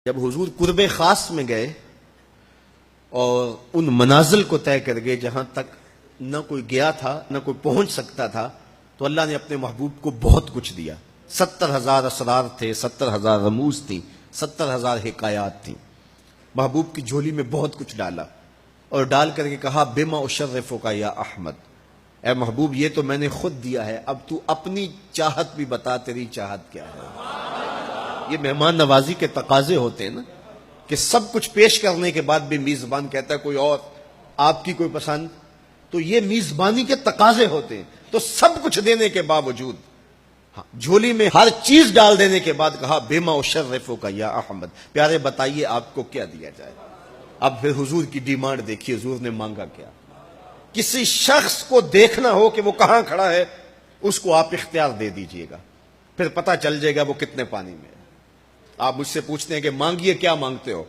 جب حضور قرب خاص میں گئے اور ان منازل کو طے کر گئے جہاں تک نہ کوئی گیا تھا نہ کوئی پہنچ سکتا تھا، تو اللہ نے اپنے محبوب کو بہت کچھ دیا۔ 70,000 اسرار تھے، 70,000 رموز تھیں، 70,000 حکایات تھیں۔ محبوب کی جھولی میں بہت کچھ ڈالا اور ڈال کر کے کہا بما اشرفک یا احمد، اے محبوب یہ تو میں نے خود دیا ہے، اب تو اپنی چاہت بھی بتا، تیری چاہت کیا ہے۔ یہ مہمان نوازی کے تقاضے ہوتے ہیں نا، کہ سب کچھ پیش کرنے کے بعد بھی میزبان کہتا ہے کوئی اور، آپ کی کوئی پسند، تو یہ میزبانی کے تقاضے ہوتے ہیں۔ تو سب کچھ دینے کے باوجود جھولی میں ہر چیز ڈال دینے کے بعد کہا بما اشرفک یا احمد، پیارے بتائیے آپ کو کیا دیا جائے۔ اب پھر حضور کی ڈیمانڈ دیکھیے، حضور نے مانگا کیا۔ کسی شخص کو دیکھنا ہو کہ وہ کہاں کھڑا ہے، اس کو آپ اختیار دے دیجئے گا، پھر پتہ چل جائے گا وہ کتنے پانی میں ہے۔ آپ مجھ سے پوچھتے ہیں کہ مانگیے کیا مانگتے ہو،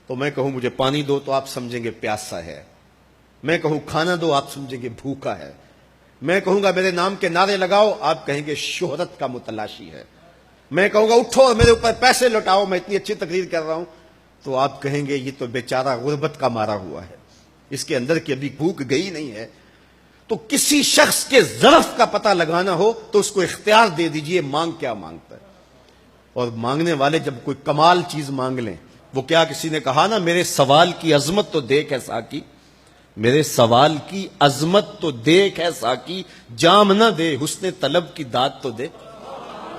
تو میں کہوں مجھے پانی دو تو آپ سمجھیں گے پیاسا ہے، میں کہوں کھانا دو آپ سمجھیں گے بھوکا ہے، میں کہوں گا میرے نام کے نعرے لگاؤ آپ کہیں گے شہرت کا متلاشی ہے، میں کہوں گا اٹھو اور میرے اوپر پیسے لوٹاؤ میں اتنی اچھی تقریر کر رہا ہوں، تو آپ کہیں گے یہ تو بیچارہ غربت کا مارا ہوا ہے، اس کے اندر کی ابھی بھوک گئی نہیں ہے۔ تو کسی شخص کے ظرف کا پتہ لگانا ہو تو اس کو اختیار دے دیجئے مانگ کیا مانگتا ہے۔ اور مانگنے والے جب کوئی کمال چیز مانگ لیں، وہ کیا کسی نے کہا نا میرے سوال کی عظمت تو دیکھ ہے ساقی، میرے سوال کی عظمت تو دیکھ ہے ساقی، جام نہ دے حسن طلب کی داد تو دے۔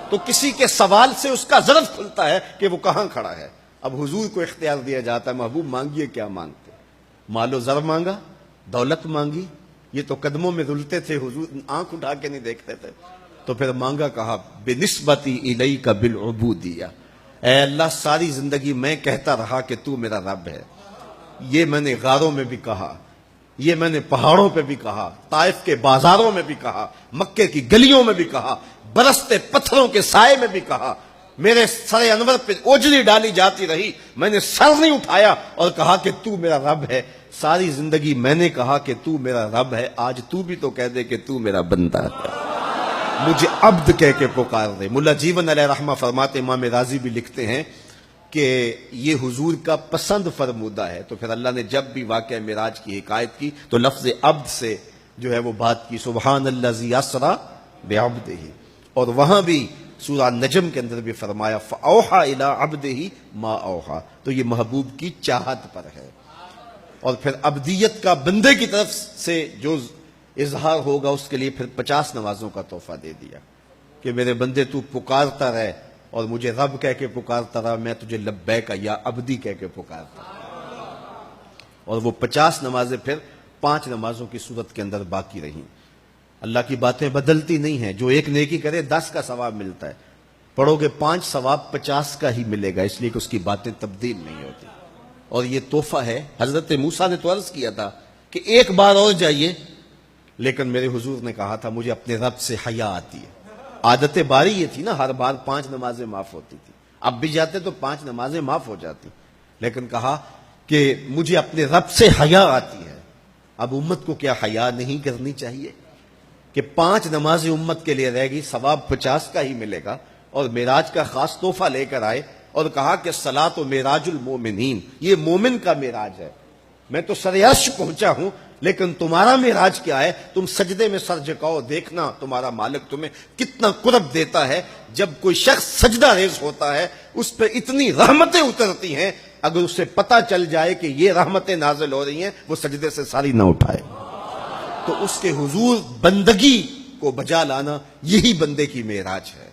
تو کسی کے سوال سے اس کا ظرف کھلتا ہے کہ وہ کہاں کھڑا ہے۔ اب حضور کو اختیار دیا جاتا ہے محبوب مانگیے کیا مانگتے، مال و زر مانگا، دولت مانگی، یہ تو قدموں میں رلتے تھے حضور آنکھ اٹھا کے نہیں دیکھتے تھے، تو پھر مانگا کہا بنسبتی الیک بالعبودیہ، اے اللہ ساری زندگی میں کہتا رہا کہ تو میرا رب ہے، یہ میں نے غاروں میں بھی کہا، یہ میں نے پہاڑوں پہ بھی کہا، طائف کے بازاروں میں بھی کہا، مکے کی گلیوں میں بھی کہا، برستے پتھروں کے سائے میں بھی کہا، میرے سر انور پہ اوجری ڈالی جاتی رہی، میں نے سر نہیں اٹھایا اور کہا کہ تو میرا رب ہے، ساری زندگی میں نے کہا کہ تو میرا رب ہے، آج تو بھی تو کہہ دے کہ تو میرا بندہ ہے، مجھے عبد کہہ کے پکار دے۔ ملا جیون علیہ رحمہ فرماتے، امام راضی بھی لکھتے ہیں کہ یہ حضور کا پسند فرمودہ ہے، تو پھر اللہ نے جب بھی واقعہ معراج کی حکایت کی تو لفظ عبد سے جو ہے وہ بات کی، سبحان الذی اسری بعبدہ، اور وہاں بھی سورہ نجم کے اندر بھی فرمایا فاوحی الی عبدہ ما اوحی، تو یہ محبوب کی چاہت پر ہے۔ اور پھر عبدیت کا بندے کی طرف سے جو اظہار ہوگا اس کے لیے پھر 50 نمازوں کا تحفہ دے دیا کہ میرے بندے تو پکارتا رہے اور مجھے رب کہہ کے پکارتا رہا، میں تجھے لبیک یا عبدی کہہ کے پکارتا رہا۔ اور وہ 50 نمازیں پھر 5 نمازوں کی صورت کے اندر باقی رہیں۔ اللہ کی باتیں بدلتی نہیں ہیں، جو ایک نیکی کرے 10 کا ثواب ملتا ہے، پڑھو گے 5 ثواب 50 کا ہی ملے گا، اس لیے کہ اس کی باتیں تبدیل نہیں ہوتی۔ اور یہ تحفہ ہے۔ حضرت موسیٰ نے تو عرض کیا تھا کہ ایک بار اور جائیے، لیکن میرے حضور نے کہا تھا مجھے اپنے رب سے حیا آتی ہے۔ عادت باری یہ تھی نا، ہر بار 5 نمازیں معاف ہوتی تھی، اب بھی جاتے تو 5 نمازیں معاف ہو جاتی، لیکن کہا کہ مجھے اپنے رب سے حیا آتی ہے۔ اب امت کو کیا حیا نہیں کرنی چاہیے کہ 5 نمازیں امت کے لیے رہ گئی، ثواب 50 کا ہی ملے گا، اور معراج کا خاص تحفہ لے کر آئے اور کہا کہ صلاۃ و معراج المومنین، یہ مومن کا معراج ہے، میں تو سر عرش پہنچا ہوں لیکن تمہارا معراج کیا ہے، تم سجدے میں سر جھکاؤ، دیکھنا تمہارا مالک تمہیں کتنا قرب دیتا ہے۔ جب کوئی شخص سجدہ ریز ہوتا ہے اس پہ اتنی رحمتیں اترتی ہیں، اگر اسے پتہ چل جائے کہ یہ رحمتیں نازل ہو رہی ہیں وہ سجدے سے ساری نہ اٹھائے۔ تو اس کے حضور بندگی کو بجا لانا یہی بندے کی معراج ہے۔